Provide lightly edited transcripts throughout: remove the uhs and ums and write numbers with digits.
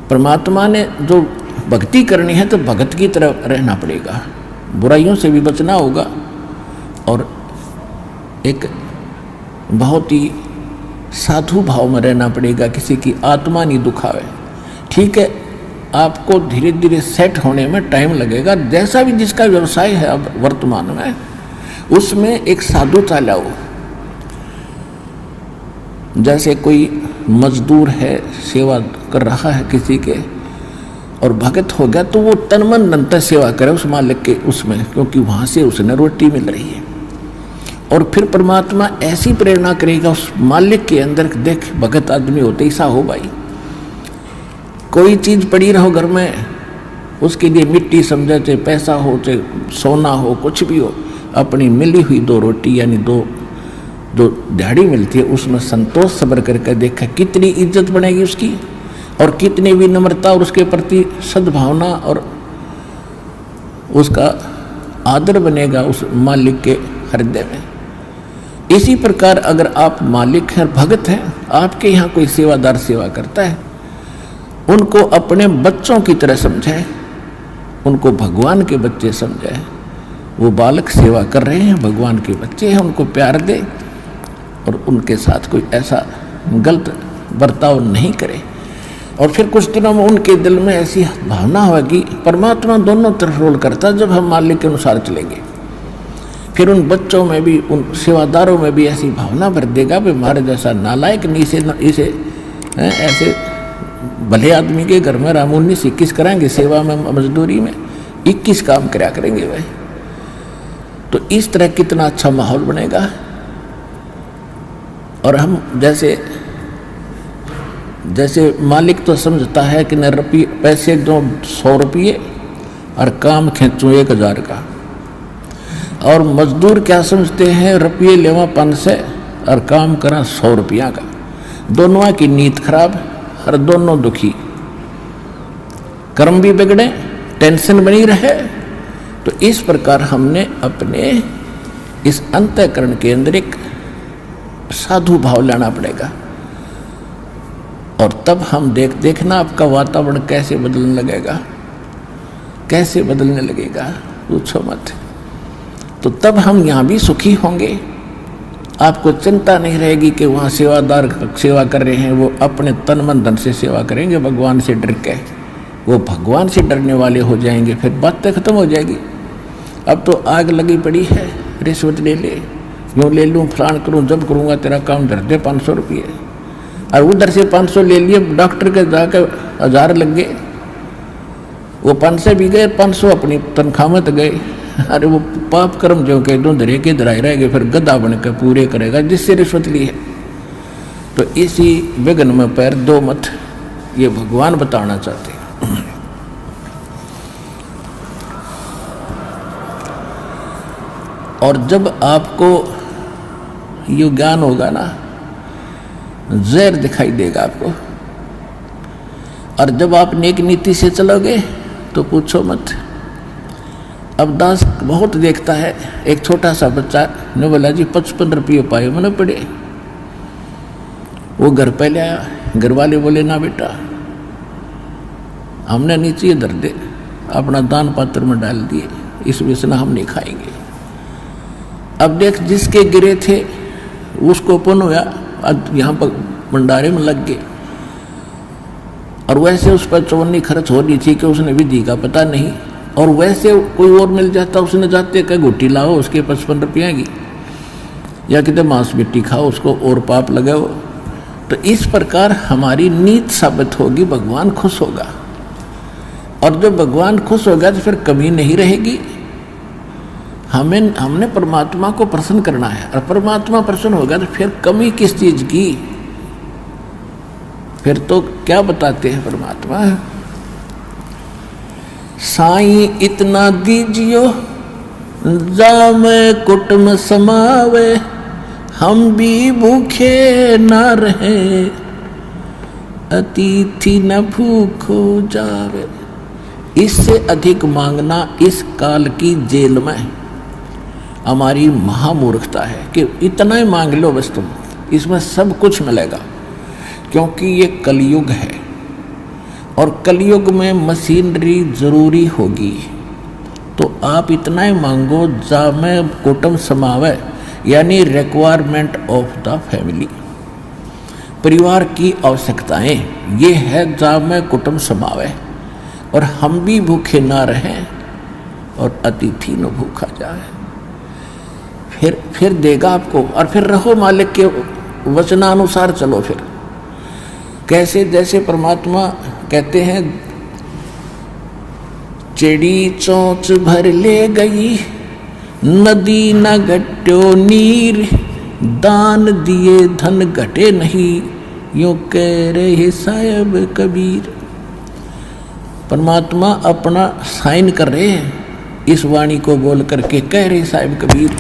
परमात्मा ने जो भक्ति करनी है तो भगत की तरह रहना पड़ेगा, बुराइयों से भी बचना होगा और एक बहुत ही साधु भाव में रहना पड़ेगा, किसी की आत्मा नहीं दुखावे। ठीक है, आपको धीरे धीरे सेट होने में टाइम लगेगा, जैसा भी जिसका व्यवसाय है अब वर्तमान में उसमें एक साधुता लाओ। जैसे कोई मजदूर है, सेवा कर रहा है किसी के और भगत हो गया तो वो तन मन धन से सेवा करे उस मालिक के उसमें, क्योंकि वहाँ से उसने रोटी मिल रही है। और फिर परमात्मा ऐसी प्रेरणा करेगा उस मालिक के अंदर, देख भगत आदमी होते ऐसा हो भाई, कोई चीज़ पड़ी रहो घर में उसके लिए मिट्टी समझे, चाहे पैसा हो चाहे सोना हो कुछ भी हो, अपनी मिली हुई 2 रोटी यानी 2 जो दिहाड़ी मिलती है उसमें संतोष सब्र करके देखा कितनी इज्जत बनेगी उसकी और कितनी विनम्रता और उसके प्रति सद्भावना और उसका आदर बनेगा उस मालिक के हृदय में। इसी प्रकार अगर आप मालिक हैं, भगत हैं, आपके यहाँ कोई सेवादार सेवा करता है, उनको अपने बच्चों की तरह समझे, उनको भगवान के बच्चे समझे। वो बालक सेवा कर रहे हैं, भगवान के बच्चे हैं, उनको प्यार दे और उनके साथ कोई ऐसा गलत बर्ताव नहीं करे। और फिर कुछ दिनों में उनके दिल में ऐसी भावना होगी, परमात्मा दोनों तरफ रोल करता है, जब हम मालिक के अनुसार चलेंगे फिर उन बच्चों में भी, उन सेवादारों में भी ऐसी भावना भर देगा भी हमारे जैसा नालायक नहीं, इसे ऐसे भले आदमी के घर में राम 19-21 कराएंगे, सेवा में मजदूरी में 21 काम कराया करेंगे वह। तो इस तरह कितना अच्छा माहौल बनेगा। और हम जैसे मालिक तो समझता है कि न रुपये पैसे दो 100 रुपये और काम खींचूँ 1000 का, और मजदूर क्या समझते हैं, रुपये लेवा 500 और काम करा 100 रुपया का। दोनों की नीयत खराब और दोनों दुखी, कर्म भी बिगड़े, टेंशन बनी रहे। तो इस प्रकार हमने अपने इस अंतःकरण के अंदर एक साधु भाव लाना पड़ेगा और तब हम देखना आपका वातावरण कैसे बदलने लगेगा, कैसे बदलने लगेगा, पूछो मत। तो तब हम यहाँ भी सुखी होंगे, आपको चिंता नहीं रहेगी कि वहाँ सेवादार सेवा कर रहे हैं, वो अपने तन मन धन से सेवा करेंगे, भगवान से डर के वो भगवान से डरने वाले हो जाएंगे, फिर बातें खत्म हो जाएगी। अब तो आग लगी पड़ी है, रिश्वत ले ले, यूँ ले लूँ, फलान करूँ, जब करूँगा तेरा काम धर दे 500 रुपये, और उधर से 500 ले लिए, डॉक्टर के जाकर 1000 लग गए, वो 500 भी गए, 500 अपनी तनख्वाह में तो गए। अरे वो पाप कर्म जो कह दो धरे के धराए रहेंगे, फिर गधा बनकर पूरे करेगा जिससे रिश्वत ली है। तो इसी विघ्न में पैर दो मत, ये भगवान बताना चाहते हैं। और जब आपको ये ज्ञान होगा ना, जहर दिखाई देगा आपको, और जब आप नेक नीति से चलोगे तो पूछो मत। अब दास बहुत देखता है, एक छोटा सा बच्चा ने बोला जी 55 रुपये पाए मैंने पड़े, वो घर पे ले आया, घर वाले बोले ना बेटा हमने नीचे धर दे, अपना दान पात्र में डाल दिए, इस वजह से ना हम नहीं खाएंगे। अब देख जिसके गिरे थे उसको पुण्य हुआ, अब यहाँ पर भंडारे में लग गए, और वैसे उस पर चौनी खर्च हो रही थी कि उसने विधि का पता नहीं, और वैसे कोई और मिल जाता उसने जाते कह गुट्टी लाओ उसके 55 रुपये की, या कितने मांस मिट्टी खाओ उसको और पाप लगाओ। तो इस प्रकार हमारी नीत साबित होगी, भगवान खुश होगा, और जब भगवान खुश होगा तो फिर कमी नहीं रहेगी। हमने परमात्मा को प्रसन्न करना है, और परमात्मा प्रसन्न होगा तो फिर कमी किस चीज की, फिर तो क्या बताते हैं परमात्मा, साईं इतना दीजियो जामे कुटुम समावे, हम भी भूखे ना रहे, अतिथि न भूखो जावे। इससे अधिक मांगना इस काल की जेल में हमारी महामूर्खता है कि इतना ही मांग लो बस तुम, इसमें सब कुछ मिलेगा, क्योंकि ये कलयुग है। और कलयुग में मशीनरी जरूरी होगी, तो आप इतना ही मांगो जामे कुटुंब समावे, यानी रिक्वायरमेंट ऑफ द फैमिली, परिवार की आवश्यकताएं, ये है जामे कुटुंब समावे। और हम भी भूखे ना रहें और अतिथि न भूखा जाए। फिर देगा आपको, और फिर रहो मालिक के वचनानुसार चलो। फिर कैसे, जैसे परमात्मा कहते हैं, चिड़ी चोंच भर ले गई नदी न घट्यो नीर, दान दिए धन घटे नहीं, यूं कह रहे साहिब कबीर। परमात्मा अपना साइन कर रहे हैं इस वाणी को बोल करके, कह रहे साहिब कबीर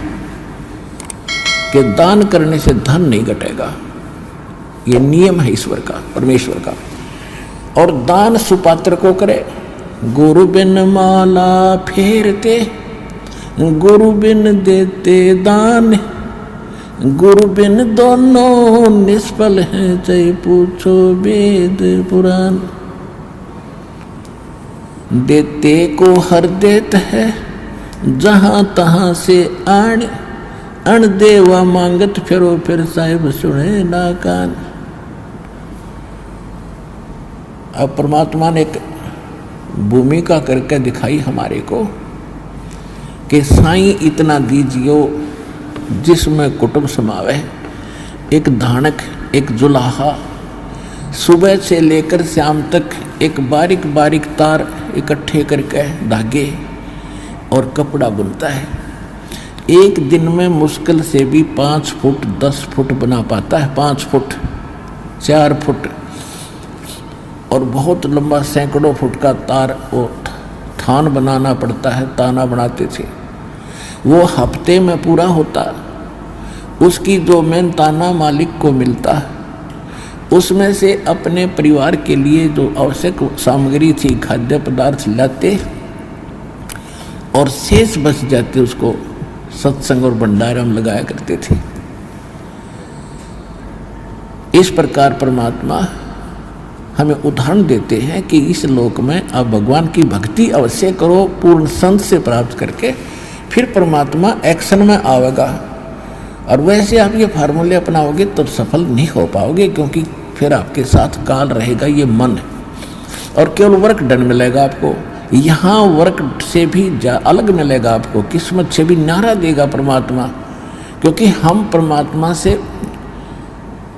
कि दान करने से धन नहीं घटेगा, ये नियम है ईश्वर का, परमेश्वर का। और दान सुपात्र को करे, गुरु बिन माला फेरते, गुरु बिन देते दान, गुरु बिन दोनों निष्फल हैं, चाहे पूछो वेद पुराण। देते को हर देत है, जहां तहां से आण, अण देवा मांगत फिरो, फिर साहिब सुने ना कान। अब परमात्मा ने एक भूमिका करके दिखाई हमारे को कि साईं इतना दीजियो जिसमें कुटुंब समावे। एक धानक, एक जुलाहा, सुबह से लेकर शाम तक एक बारीक बारीक तार इकट्ठे करके धागे और कपड़ा बुनता है। एक दिन में मुश्किल से भी 5 फुट 10 फुट बना पाता है, 5 फुट 4 फुट, और बहुत लंबा सैकड़ों फुट का तार वो थान बनाना पड़ता है। ताना बनाते थे, वो हफ्ते में पूरा होता। उसकी जो मेन ताना मालिक को मिलता, उसमें से अपने परिवार के लिए जो आवश्यक सामग्री थी, खाद्य पदार्थ लाते, और शेष बच जाते उसको सत्संग और भंडारा में लगाया करते थे। इस प्रकार परमात्मा हमें उदाहरण देते हैं कि इस लोक में आप भगवान की भक्ति अवश्य करो, पूर्ण संत से प्राप्त करके, फिर परमात्मा एक्शन में आवेगा। और वैसे आप ये फार्मूले अपनाओगे तो सफल नहीं हो पाओगे, क्योंकि फिर आपके साथ काल रहेगा, ये मन, और केवल वर्क डन मिलेगा आपको। यहाँ वर्क से भी अलग मिलेगा आपको, किस्मत से भी न्यारा देगा परमात्मा, क्योंकि हम परमात्मा से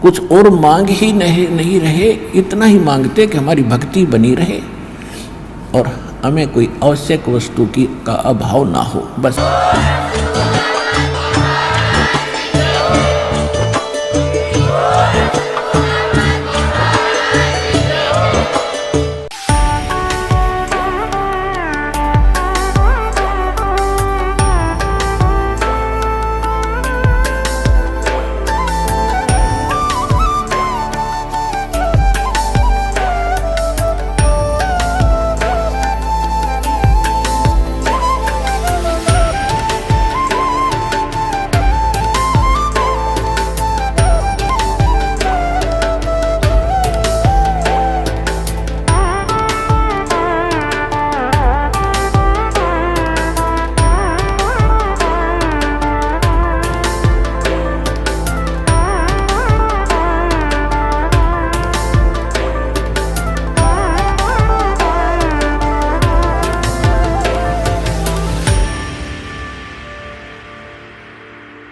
कुछ और मांग ही नहीं रहे, इतना ही मांगते कि हमारी भक्ति बनी रहे और हमें कोई आवश्यक वस्तु का अभाव ना हो, बस।